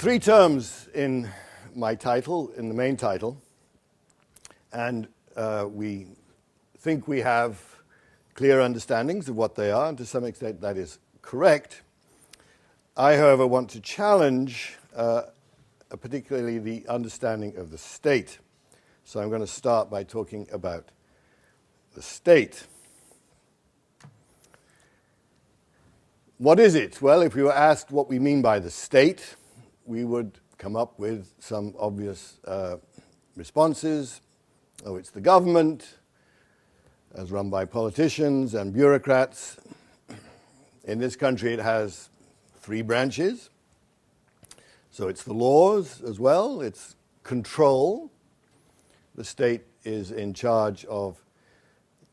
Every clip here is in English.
three terms in my title, in the main title, and we think we have clear understandings of what they are, and to some extent that is correct. I, however, want to challenge particularly the understanding of the state. So I'm going to start by talking about the state. What is it? Well, if we were asked what we mean by the state, we would come up with some obvious responses. Oh, it's the government, as run by politicians and bureaucrats. In this country, it has three branches. So it's the laws as well, it's control. The state is in charge of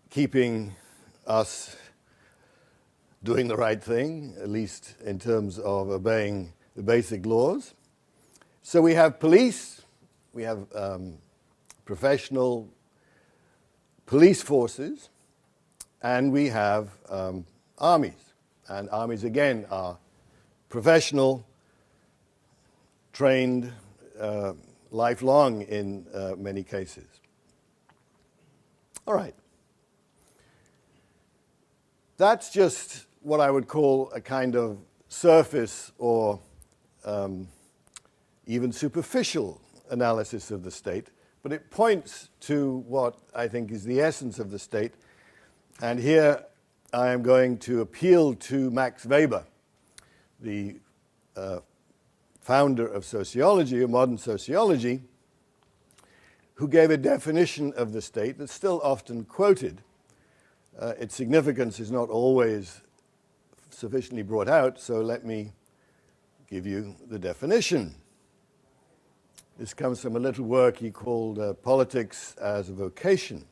keeping us doing the right thing, at least in terms of obeying the basic laws. So we have police, we have professional police forces, and we have armies. And armies, again, are professional, trained, lifelong in many cases. All right. That's just what I would call a kind of surface or even superficial analysis of the state, but it points to what I think is the essence of the state. And here I am going to appeal to Max Weber, the founder of sociology, of modern sociology, who gave a definition of the state that's still often quoted. Its significance is not always sufficiently brought out, so let me give you the definition. This comes from a little work he called Politics as a Vocation.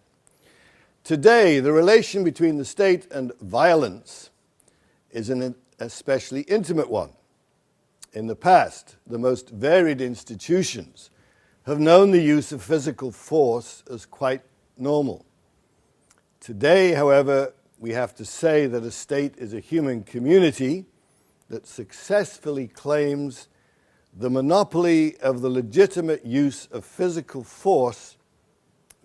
Today, the relation between the state and violence is an especially intimate one. In the past, the most varied institutions have known the use of physical force as quite normal. Today, however, we have to say that a state is a human community that successfully claims the monopoly of the legitimate use of physical force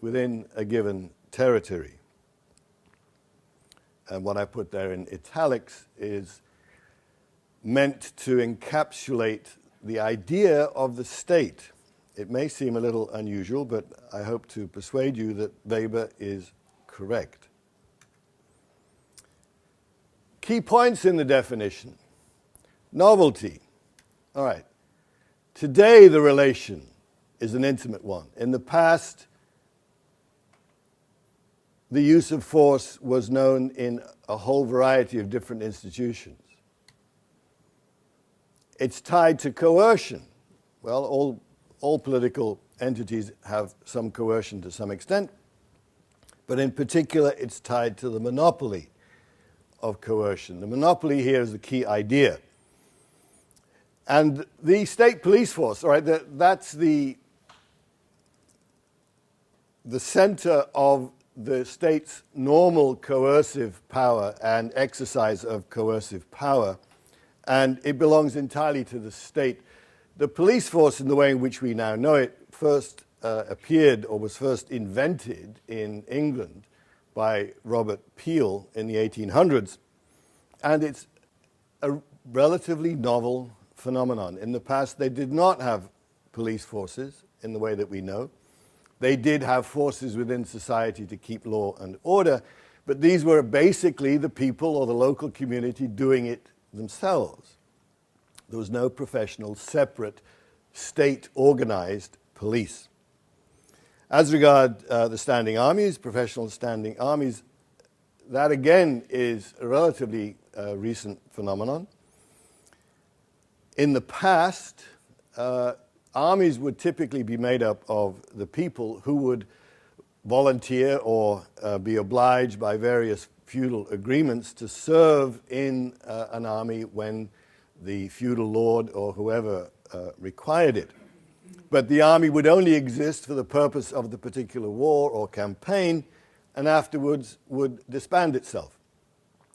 within a given territory. And what I put there in italics is meant to encapsulate the idea of the state. It may seem a little unusual, but I hope to persuade you that Weber is correct. Key points in the definition. Novelty. All right. Today, the relation is an intimate one. In the past, the use of force was known in a whole variety of different institutions. It's tied to coercion. Well, all political entities have some coercion to some extent, but in particular, it's tied to the monopoly of coercion. The monopoly here is the key idea. And the state police force, all right, that's the center of the state's normal coercive power and exercise of coercive power, and it belongs entirely to the state. The police force, in the way in which we now know it, first appeared or was first invented in England by Robert Peel in the 1800s, and it's a relatively novel phenomenon. In the past, they did not have police forces in the way that we know. They did have forces within society to keep law and order, but these were basically the people or the local community doing it themselves. There was no professional, separate, state-organized police. As regard the standing armies, professional standing armies, that again is a relatively recent phenomenon. In the past, armies would typically be made up of the people who would volunteer or be obliged by various feudal agreements to serve in an army when the feudal lord or whoever required it. But the army would only exist for the purpose of the particular war or campaign, and afterwards would disband itself.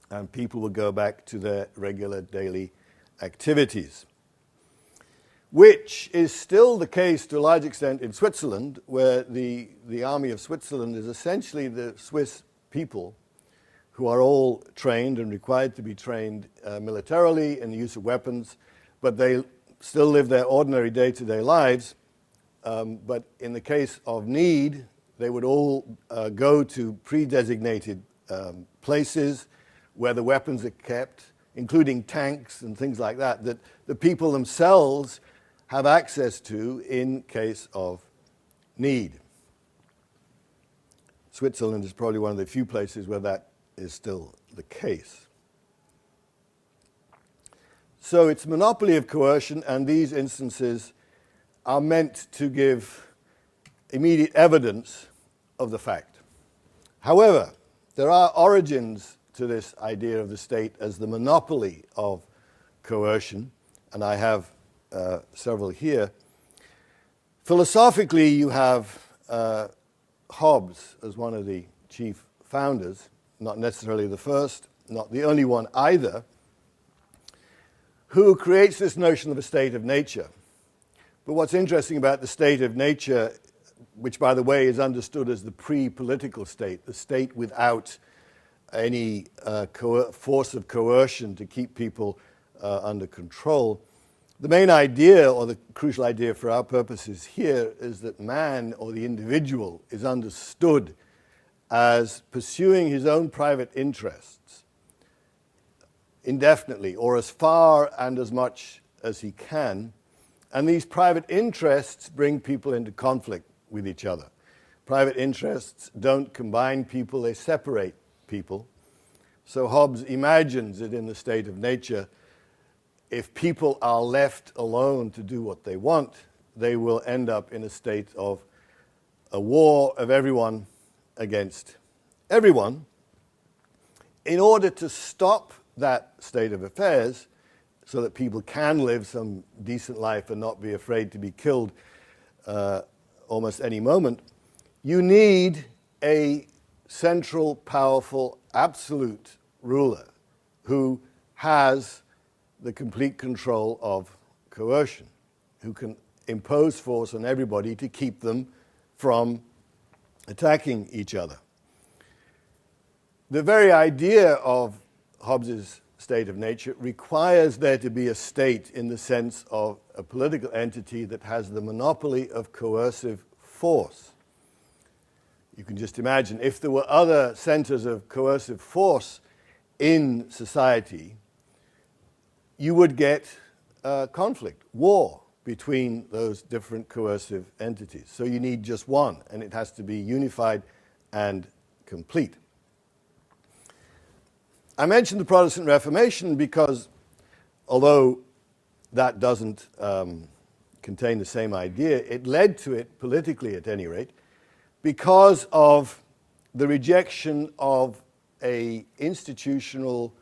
And people would go back to their regular daily activities. which is still the case to a large extent in Switzerland, where the army of Switzerland is essentially the Swiss people who are all trained and required to be trained militarily in the use of weapons, but they still live their ordinary day-to-day lives. But in the case of need, they would all go to pre-designated places where the weapons are kept, including tanks and things like that, that the people themselves have access to in case of need. Switzerland is probably one of the few places where that is still the case. So it's monopoly of coercion, and these instances are meant to give immediate evidence of the fact. However, there are origins to this idea of the state as the monopoly of coercion, and I have several here. Philosophically, you have Hobbes as one of the chief founders, not necessarily the first, not the only one either, who creates this notion of a state of nature. But what's interesting about the state of nature, which by the way is understood as the pre-political state, the state without any force of coercion to keep people under control, the main idea, or the crucial idea for our purposes here, is that man, or the individual, is understood as pursuing his own private interests indefinitely, or as far and as much as he can. And these private interests bring people into conflict with each other. Private interests don't combine people, they separate people. So Hobbes imagines it in the state of nature. If people are left alone to do what they want, they will end up in a state of a war of everyone against everyone. In order to stop that state of affairs, so that people can live some decent life and not be afraid to be killed almost any moment, you need a central, powerful, absolute ruler who has the complete control of coercion, who can impose force on everybody to keep them from attacking each other. The very idea of Hobbes's state of nature requires there to be a state in the sense of a political entity that has the monopoly of coercive force. You can just imagine if there were other centers of coercive force in society, you would get conflict, war between those different coercive entities. So you need just one, and it has to be unified and complete. I mentioned the Protestant Reformation because, although that doesn't contain the same idea, it led to it, politically at any rate, because of the rejection of an institutional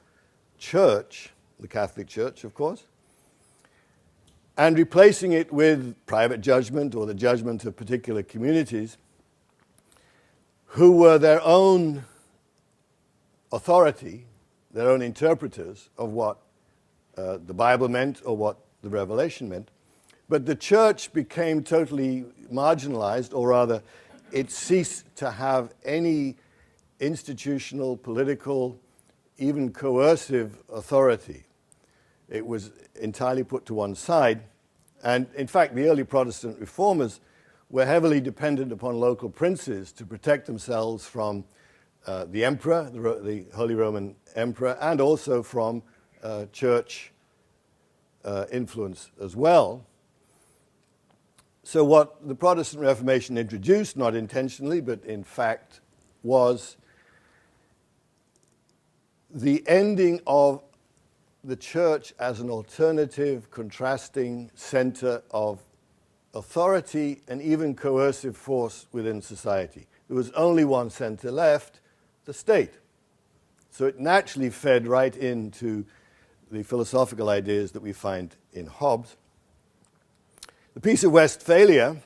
church, the Catholic Church, of course, and replacing it with private judgment or the judgment of particular communities who were their own authority, their own interpreters of what the Bible meant or what the Revelation meant. But the church became totally marginalized, or rather, it ceased to have any institutional, political, even coercive authority. It was entirely put to one side. And in fact, the early Protestant reformers were heavily dependent upon local princes to protect themselves from the emperor, the Holy Roman Emperor, and also from church influence as well. So what the Protestant Reformation introduced, not intentionally, but in fact, was the ending of the church as an alternative, contrasting center of authority and even coercive force within society. There was only one center left, the state. So it naturally fed right into the philosophical ideas that we find in Hobbes. The Peace of Westphalia,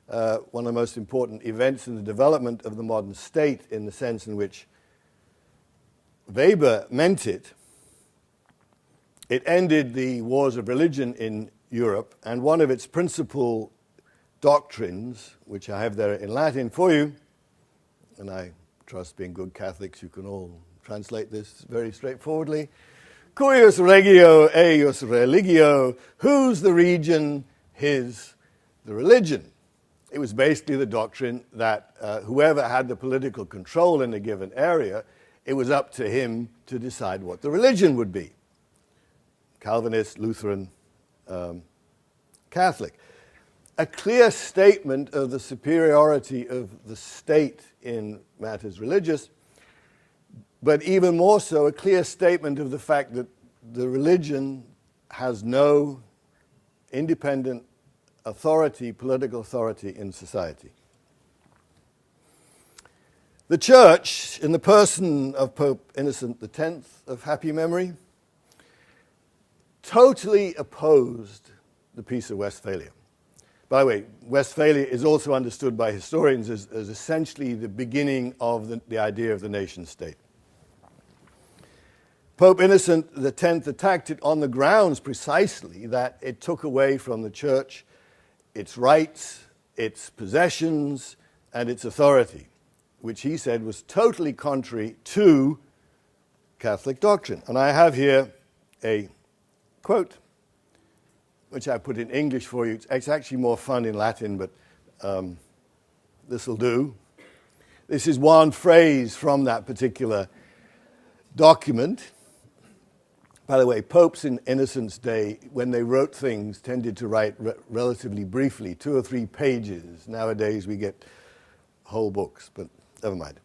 one of the most important events in the development of the modern state in the sense in which Weber meant it, it ended the wars of religion in Europe, and one of its principal doctrines, which I have there in Latin for you, and I trust being good Catholics you can all translate this very straightforwardly. Cuius regio eius religio, whose the region, his the religion. It was basically the doctrine that whoever had the political control in a given area, it was up to him to decide what the religion would be. Calvinist, Lutheran, Catholic. A clear statement of the superiority of the state in matters religious, but even more so, a clear statement of the fact that the religion has no independent authority, political authority in society. The Church, in the person of Pope Innocent X of happy memory, totally opposed the Peace of Westphalia. By the way, Westphalia is also understood by historians as essentially the beginning of the idea of the nation-state. Pope Innocent X attacked it on the grounds precisely that it took away from the Church its rights, its possessions, and its authority, which he said was totally contrary to Catholic doctrine. And I have here a quote, which I put in English for you. It's actually more fun in Latin, but this will do. This is one phrase from that particular document. By the way, popes in Innocent's day, when they wrote things, tended to write relatively briefly, 2 or 3 pages. Nowadays we get whole books, but never mind.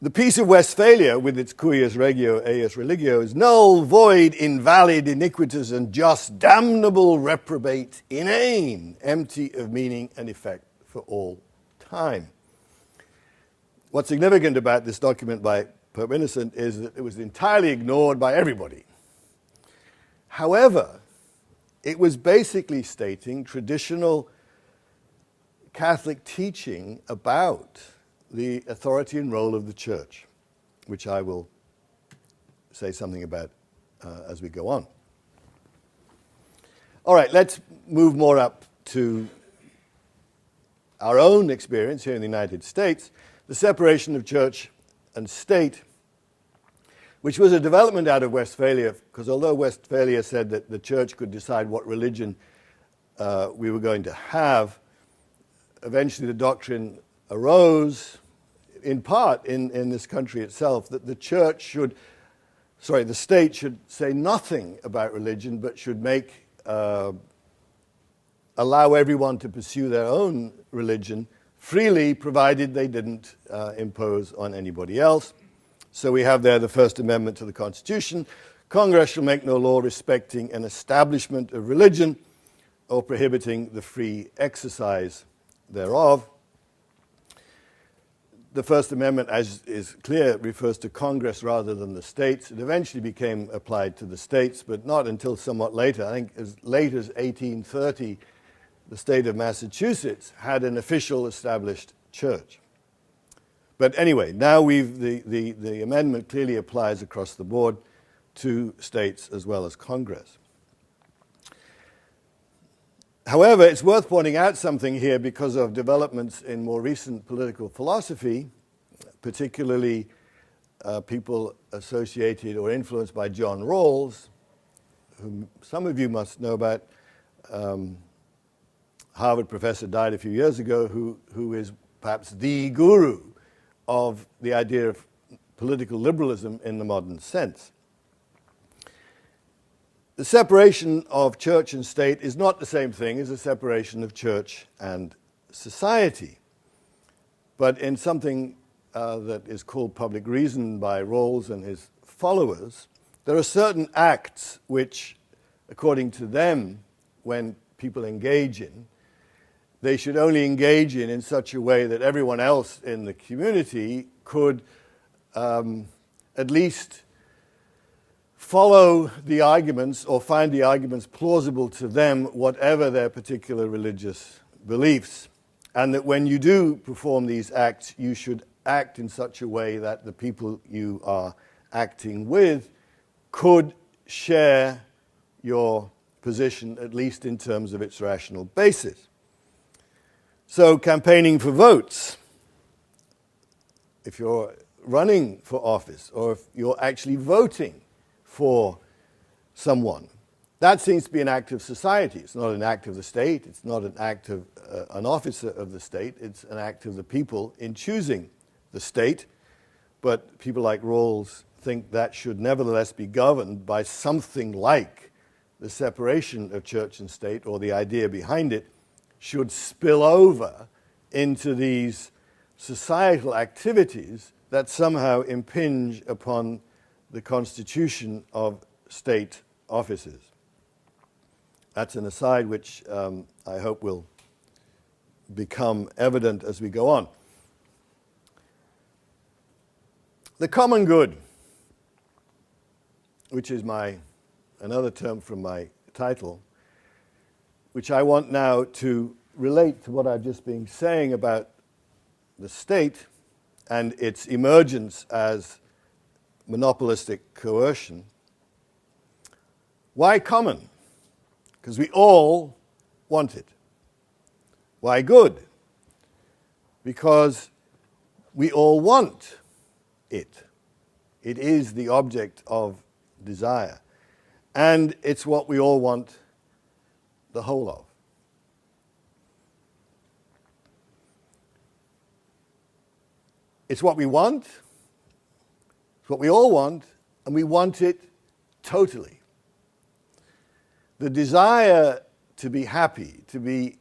The Peace of Westphalia, with its cuius regio eius religio, is null, void, invalid, iniquitous, and just, damnable, reprobate, inane, empty of meaning and effect for all time. What's significant about this document by Pope Innocent is that it was entirely ignored by everybody. However, it was basically stating traditional Catholic teaching about the authority and role of the Church, which I will say something about as we go on. All right, let's move more up to our own experience here in the United States, the separation of church and state, which was a development out of Westphalia, because although Westphalia said that the Church could decide what religion we were going to have, eventually the doctrine arose, in part in this country itself, that the state should say nothing about religion, but should allow everyone to pursue their own religion freely, provided they didn't impose on anybody else. So we have there the First Amendment to the Constitution. Congress shall make no law respecting an establishment of religion or prohibiting the free exercise thereof. The First Amendment, as is clear, refers to Congress rather than the states. It eventually became applied to the states, but not until somewhat later. I think as late as 1830, the state of Massachusetts had an official established church. But anyway, now the amendment clearly applies across the board to states as well as Congress. However, it's worth pointing out something here because of developments in more recent political philosophy, particularly people associated or influenced by John Rawls, whom some of you must know about. Harvard professor died a few years ago, who is perhaps the guru of the idea of political liberalism in the modern sense. The separation of church and state is not the same thing as the separation of church and society. But in something that is called public reason by Rawls and his followers, there are certain acts which, according to them, when people engage in, they should only engage in such a way that everyone else in the community could at least follow the arguments or find the arguments plausible to them, whatever their particular religious beliefs. And that when you do perform these acts, you should act in such a way that the people you are acting with could share your position, at least in terms of its rational basis. So campaigning for votes, if you're running for office or if you're actually voting for someone, that seems to be an act of society. It's not an act of the state. It's not an act of an officer of the state. It's an act of the people in choosing the state. But people like Rawls think that should nevertheless be governed by something like the separation of church and state, or the idea behind it should spill over into these societal activities that somehow impinge upon the constitution of state offices. That's an aside which I hope will become evident as we go on. The common good, which is another term from my title, which I want now to relate to what I've just been saying about the state and its emergence as monopolistic coercion. Why common? Because we all want it. Why good? Because we all want it. It is the object of desire. And it's what we all want the whole of. It's what we want, it's what we all want, and we want it totally. The desire to be happy, to be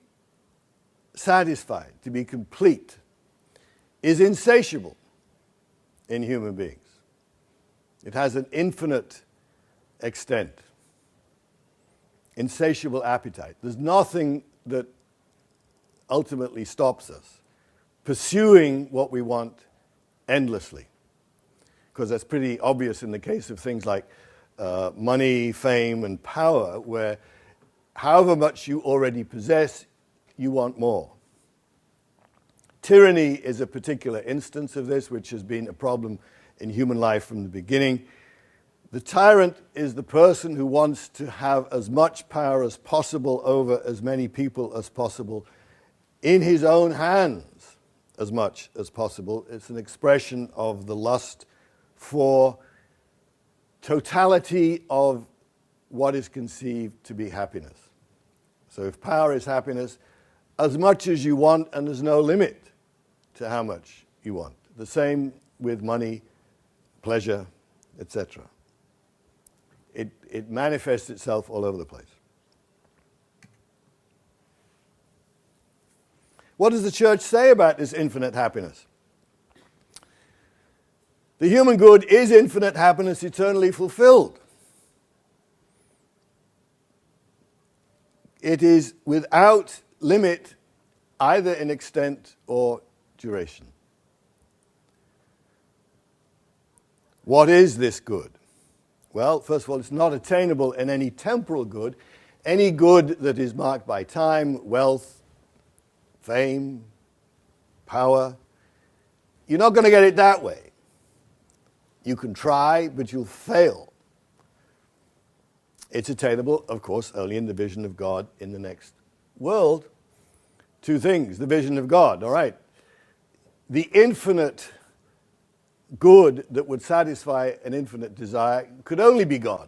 satisfied, to be complete, is insatiable in human beings. It has an infinite extent, insatiable appetite. There's nothing that ultimately stops us pursuing what we want endlessly, because that's pretty obvious in the case of things like money, fame, and power, where however much you already possess, you want more. Tyranny is a particular instance of this, which has been a problem in human life from the beginning. The tyrant is the person who wants to have as much power as possible over as many people as possible in his own hands as much as possible. It's an expression of the lust for totality of what is conceived to be happiness. So if power is happiness, as much as you want, and there's no limit to how much you want. The same with money, pleasure, etc. It manifests itself all over the place. What does the church say about this infinite happiness? The human good is infinite happiness eternally fulfilled. It is without limit, either in extent or duration. What is this good? Well, first of all, it's not attainable in any temporal good. Any good that is marked by time, wealth, fame, power, you're not going to get it that way. You can try, but you'll fail. It's attainable, of course, only in the vision of God in the next world. Two things, the vision of God, all right. The infinite good that would satisfy an infinite desire could only be God.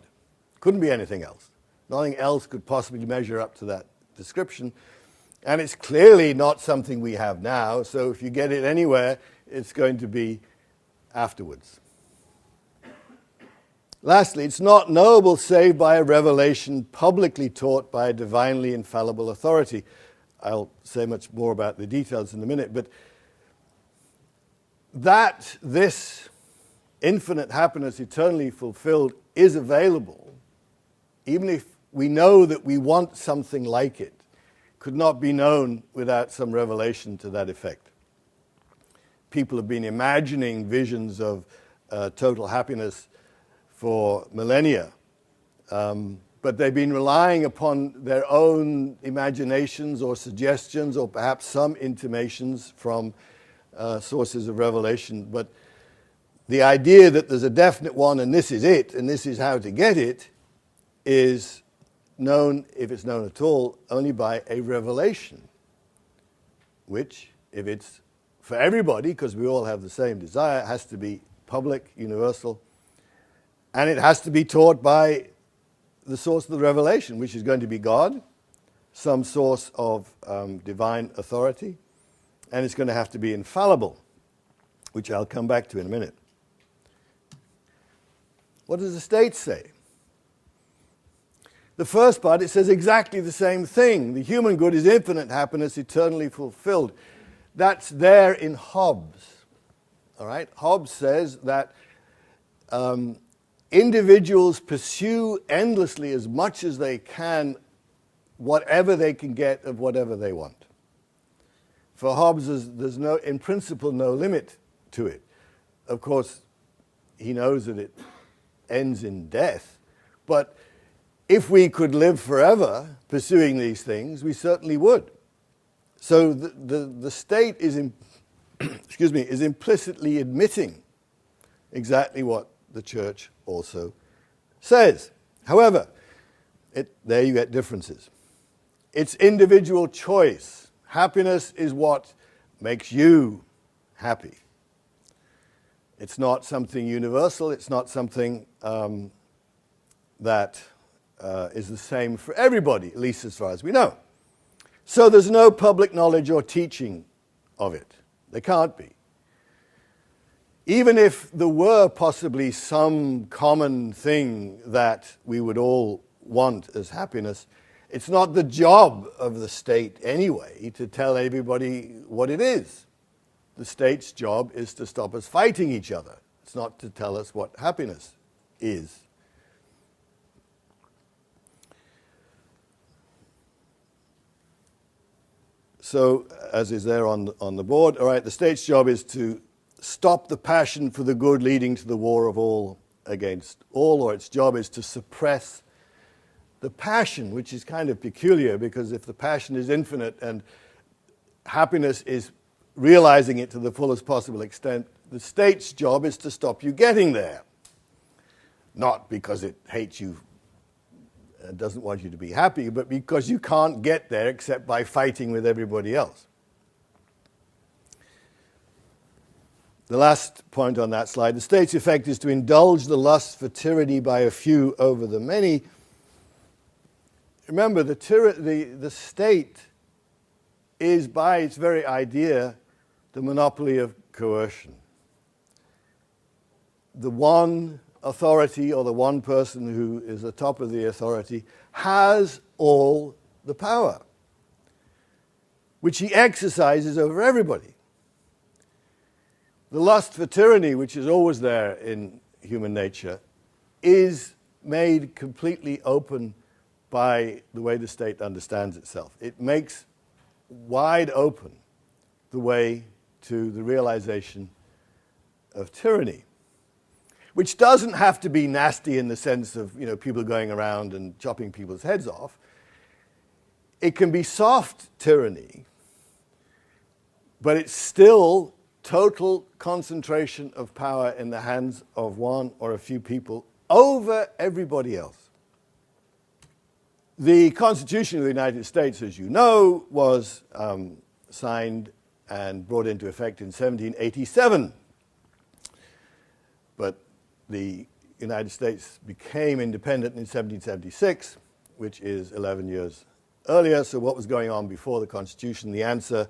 Couldn't be anything else. Nothing else could possibly measure up to that description. And it's clearly not something we have now, so if you get it anywhere, it's going to be afterwards. Lastly, it's not knowable save by a revelation publicly taught by a divinely infallible authority. I'll say much more about the details in a minute, but that this infinite happiness eternally fulfilled is available, even if we know that we want something like it, could not be known without some revelation to that effect. People have been imagining visions of total happiness for millennia, but they've been relying upon their own imaginations or suggestions or perhaps some intimations from sources of revelation. But the idea that there's a definite one and this is it and this is how to get it is known, if it's known at all, only by a revelation, which, if it's for everybody, because we all have the same desire, has to be public, universal, and it has to be taught by the source of the revelation, which is going to be God, some source of divine authority, and it's going to have to be infallible, which I'll come back to in a minute. What does the state say? The first part, it says exactly the same thing. The human good is infinite happiness, eternally fulfilled. That's there in Hobbes. All right? Hobbes says that individuals pursue endlessly, as much as they can, whatever they can get of whatever they want. For Hobbes, there's no, in principle, no limit to it. Of course, he knows that it ends in death, but if we could live forever pursuing these things, we certainly would. So the state is, is implicitly admitting exactly what the church also says. However, there you get differences. It's individual choice. Happiness is what makes you happy. It's not something universal. It's not something that is the same for everybody, at least as far as we know. So there's no public knowledge or teaching of it. There can't be. Even if there were possibly some common thing that we would all want as happiness, it's not the job of the state anyway to tell everybody what it is. The state's job is to stop us fighting each other. It's not to tell us what happiness is. So, as is there on the board, all right, the state's job is to stop the passion for the good leading to the war of all against all, or its job is to suppress the passion, which is kind of peculiar, because if the passion is infinite and happiness is realizing it to the fullest possible extent, the state's job is to stop you getting there. Not because it hates you and doesn't want you to be happy, but because you can't get there except by fighting with everybody else. The last point on that slide, the state's effect is to indulge the lust for tyranny by a few over the many. Remember, the state is, by its very idea, the monopoly of coercion. The one authority, or the one person who is the top of the authority, has all the power, which he exercises over everybody. The lust for tyranny, which is always there in human nature, is made completely open by the way the state understands itself. It makes wide open the way to the realization of tyranny, which doesn't have to be nasty in the sense of, people going around and chopping people's heads off. It can be soft tyranny, but it's still total concentration of power in the hands of one or a few people over everybody else. The Constitution of the United States, as you know, was signed and brought into effect in 1787. But the United States became independent in 1776, which is 11 years earlier. So what was going on before the Constitution? The answer,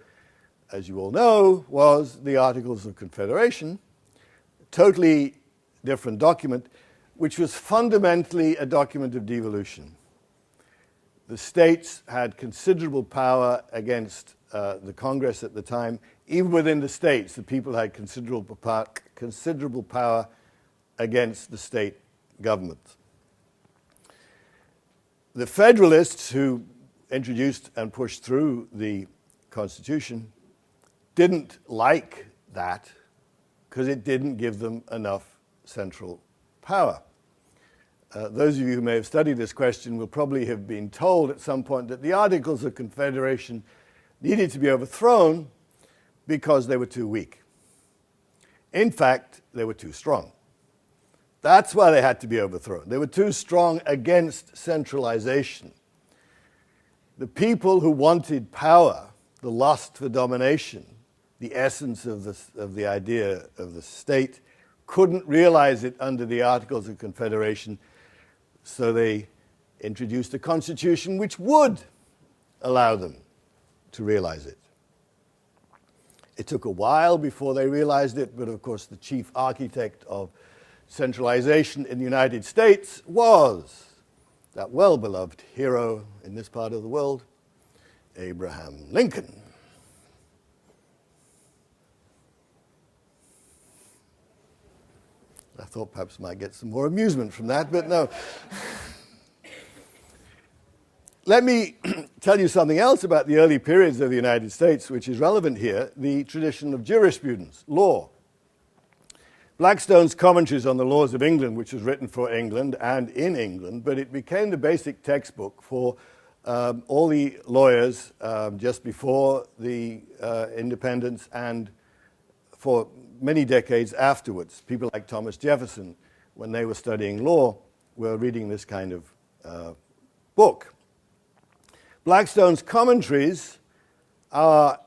as you all know, was the Articles of Confederation, a totally different document, which was fundamentally a document of devolution. The states had considerable power against the Congress at the time. Even within the states, the people had considerable power against the state governments. The Federalists who introduced and pushed through the Constitution didn't like that because it didn't give them enough central power. Those of you who may have studied this question will probably have been told at some point that the Articles of Confederation needed to be overthrown because they were too weak. In fact, they were too strong. That's why they had to be overthrown. They were too strong against centralization. The people who wanted power, the lust for domination, the essence of the idea of the state, couldn't realize it under the Articles of Confederation, so they introduced a constitution which would allow them to realize it. It took a while before they realized it, but of course the chief architect of centralization in the United States was that well-beloved hero in this part of the world, Abraham Lincoln. I thought perhaps I might get some more amusement from that, but no. Let me tell you something else about the early periods of the United States, which is relevant here, the tradition of jurisprudence, law. Blackstone's Commentaries on the Laws of England, which was written for England and in England, but it became the basic textbook for all the lawyers just before the independence and for many decades afterwards. People like Thomas Jefferson, when they were studying law, were reading this kind of book. Blackstone's commentaries are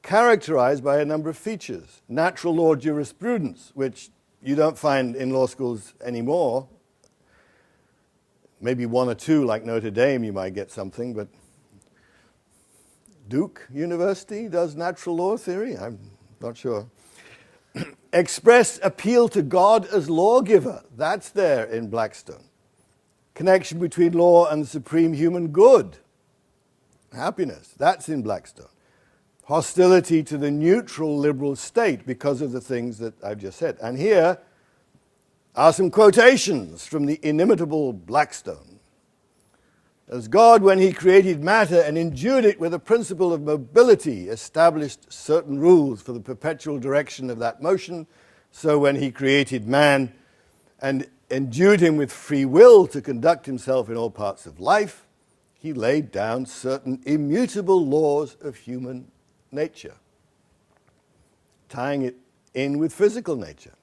characterized by a number of features. Natural law jurisprudence, which you don't find in law schools anymore. Maybe one or two, like Notre Dame, you might get something, but Duke University does natural law theory? I'm not sure. Express appeal to God as lawgiver. That's there in Blackstone. Connection between law and the supreme human good. Happiness. That's in Blackstone. Hostility to the neutral liberal state because of the things that I've just said. And here are some quotations from the inimitable Blackstone. As God, when he created matter and endued it with a principle of mobility, established certain rules for the perpetual direction of that motion, so when he created man and endued him with free will to conduct himself in all parts of life, he laid down certain immutable laws of human nature, tying it in with physical nature.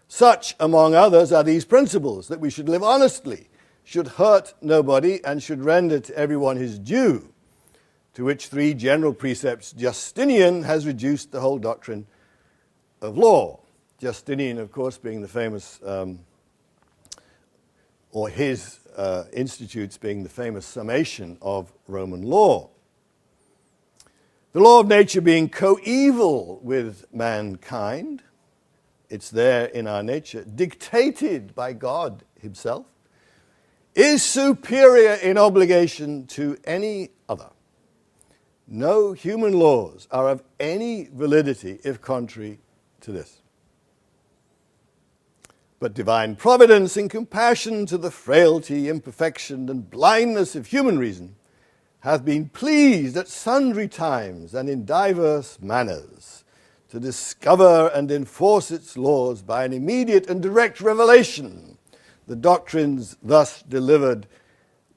Such, among others, are these principles: that we should live honestly, should hurt nobody, and should render to everyone his due, to which three general precepts Justinian has reduced the whole doctrine of law. Justinian, of course, being the famous or his institutes being the famous summation of Roman law. The law of nature being coeval with mankind, it's there in our nature, dictated by God himself, is superior in obligation to any other. No human laws are of any validity if contrary to this. But divine providence, in compassion to the frailty, imperfection, and blindness of human reason, hath been pleased at sundry times and in diverse manners to discover and enforce its laws by an immediate and direct revelation. The doctrines thus delivered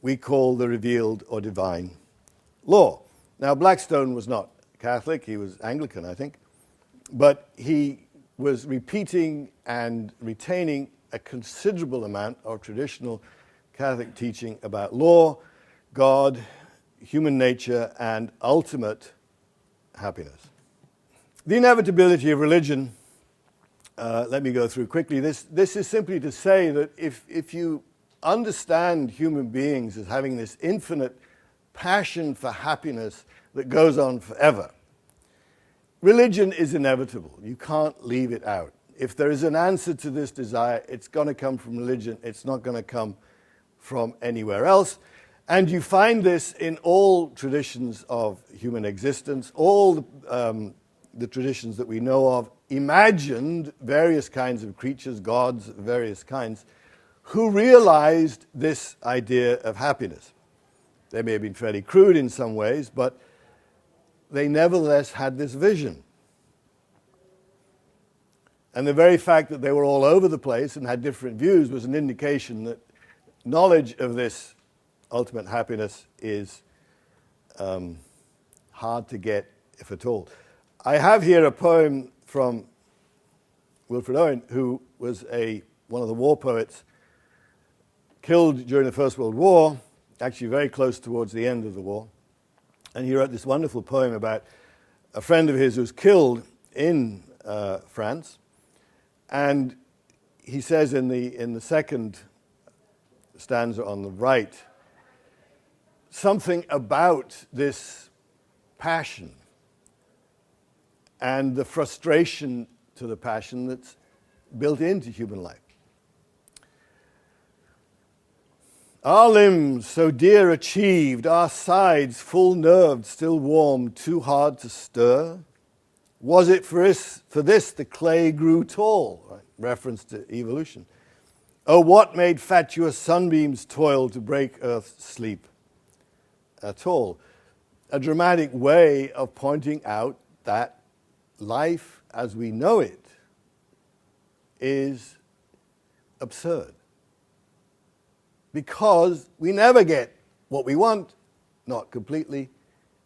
we call the revealed or divine law. Now, Blackstone was not Catholic, he was Anglican, I think, but he was repeating and retaining a considerable amount of traditional Catholic teaching about law, God, human nature, and ultimate happiness. The inevitability of religion, let me go through quickly. This is simply to say that if you understand human beings as having this infinite passion for happiness that goes on forever, religion is inevitable. You can't leave it out. If there is an answer to this desire, it's going to come from religion. It's not going to come from anywhere else. And you find this in all traditions of human existence. All the traditions that we know of imagined various kinds of creatures, gods of various kinds, who realized this idea of happiness. They may have been fairly crude in some ways, but they nevertheless had this vision. And the very fact that they were all over the place and had different views was an indication that knowledge of this ultimate happiness is hard to get, if at all. I have here a poem from Wilfred Owen, who was one of the war poets, killed during the First World War, actually very close towards the end of the war. And he wrote this wonderful poem about a friend of his who was killed in France. And he says in the second stanza on the right, something about this passion and the frustration to the passion that's built into human life. Our limbs so dear achieved, our sides full nerved, still warm, too hard to stir. Was it for this the clay grew tall? Right? Reference to evolution. Oh, what made fatuous sunbeams toil to break earth's sleep at all? A dramatic way of pointing out that life as we know it is absurd. Because we never get what we want, not completely,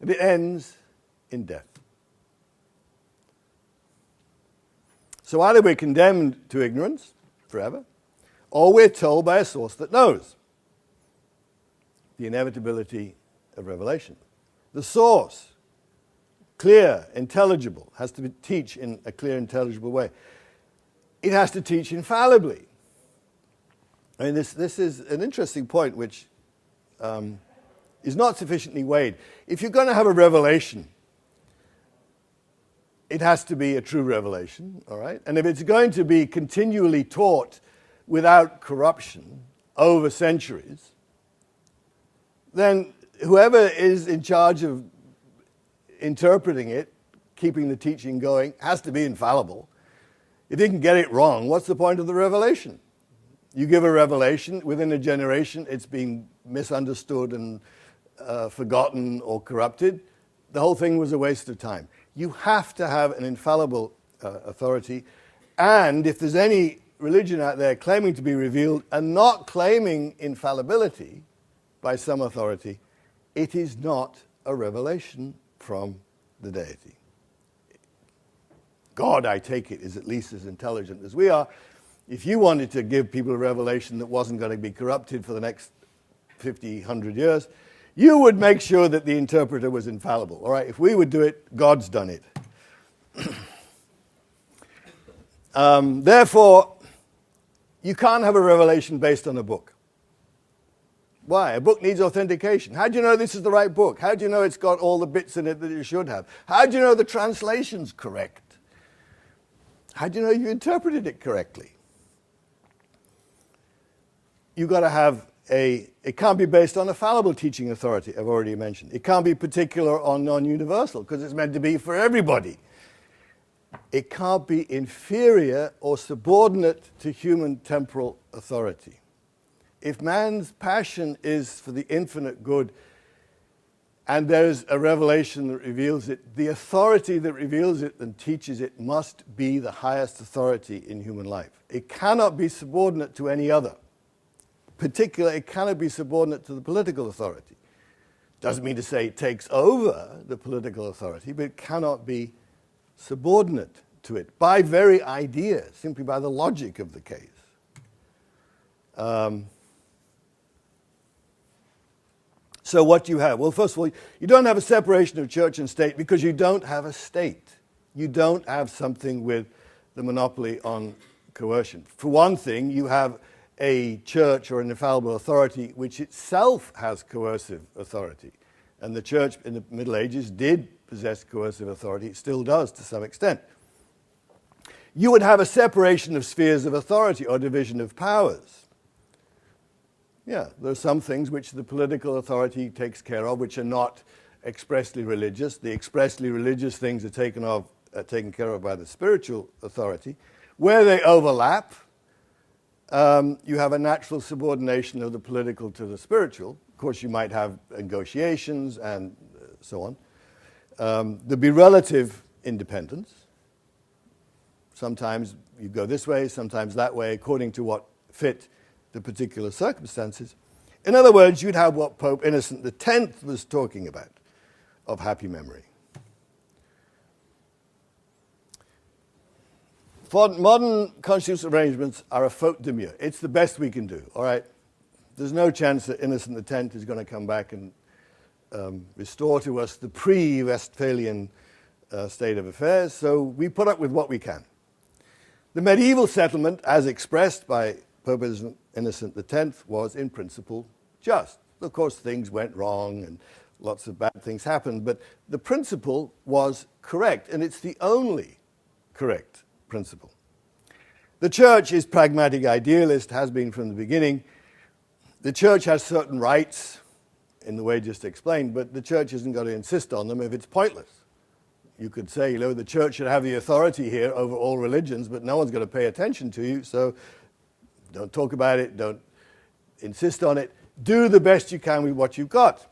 and it ends in death. So either we're condemned to ignorance forever, or we're told by a source that knows the inevitability of revelation. The source, clear, intelligible, has to teach in a clear, intelligible way. It has to teach infallibly. I mean, this is an interesting point which is not sufficiently weighed. If you're going to have a revelation, it has to be a true revelation, all right? And if it's going to be continually taught without corruption over centuries, then whoever is in charge of interpreting it, keeping the teaching going, has to be infallible. If you can get it wrong, what's the point of the revelation? You give a revelation, within a generation it's being misunderstood and forgotten or corrupted. The whole thing was a waste of time. You have to have an infallible authority, and if there's any religion out there claiming to be revealed and not claiming infallibility by some authority, it is not a revelation from the deity. God, I take it, is at least as intelligent as we are. If you wanted to give people a revelation that wasn't going to be corrupted for the next 50, 100 years, you would make sure that the interpreter was infallible. All right, if we would do it, God's done it. Therefore, you can't have a revelation based on a book. Why? A book needs authentication. How do you know this is the right book? How do you know it's got all the bits in it that it should have? How do you know the translation's correct? How do you know you interpreted it correctly? You've got to have it can't be based on a fallible teaching authority, I've already mentioned. It can't be particular or non-universal, because it's meant to be for everybody. It can't be inferior or subordinate to human temporal authority. If man's passion is for the infinite good, and there's a revelation that reveals it, the authority that reveals it and teaches it must be the highest authority in human life. It cannot be subordinate to any other. Particularly, it cannot be subordinate to the political authority. Doesn't mean to say it takes over the political authority, but it cannot be subordinate to it by very idea, simply by the logic of the case. So what do you have? Well, first of all, you don't have a separation of church and state because you don't have a state. You don't have something with the monopoly on coercion. For one thing, you have a church or an infallible authority which itself has coercive authority. And the church in the Middle Ages did possess coercive authority. It still does to some extent. You would have a separation of spheres of authority or division of powers. Yeah, there are some things which the political authority takes care of which are not expressly religious. The expressly religious things are taken care of by the spiritual authority. Where they overlap, you have a natural subordination of the political to the spiritual. Of course, you might have negotiations and so on. There'd be relative independence. Sometimes you go this way, sometimes that way, according to what fit the particular circumstances. In other words, you'd have what Pope Innocent X was talking about, of happy memory. Modern constitutional arrangements are a faute de mieux. It's the best we can do, all right? There's no chance that Innocent X is going to come back and restore to us the pre-Westphalian state of affairs, so we put up with what we can. The medieval settlement, as expressed by Pope Innocent X, was in principle just. Of course, things went wrong and lots of bad things happened, but the principle was correct, and it's the only correct principle. The church is pragmatic idealist, has been from the beginning. The church has certain rights in the way just explained, but the church isn't going to insist on them if it's pointless. You could say, you know, the church should have the authority here over all religions, but no one's going to pay attention to you, so don't talk about it, don't insist on it. Do the best you can with what you've got.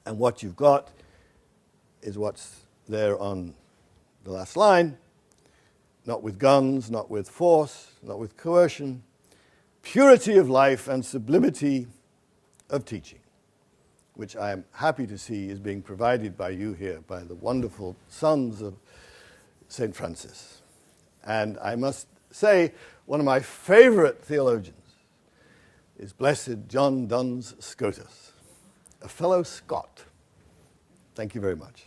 And what you've got is what's there on the last line. Not with guns, not with force, not with coercion. Purity of life and sublimity of teaching, which I am happy to see is being provided by you here, by the wonderful sons of St. Francis. And I must say, one of my favorite theologians is Blessed John Duns Scotus, a fellow Scot. Thank you very much.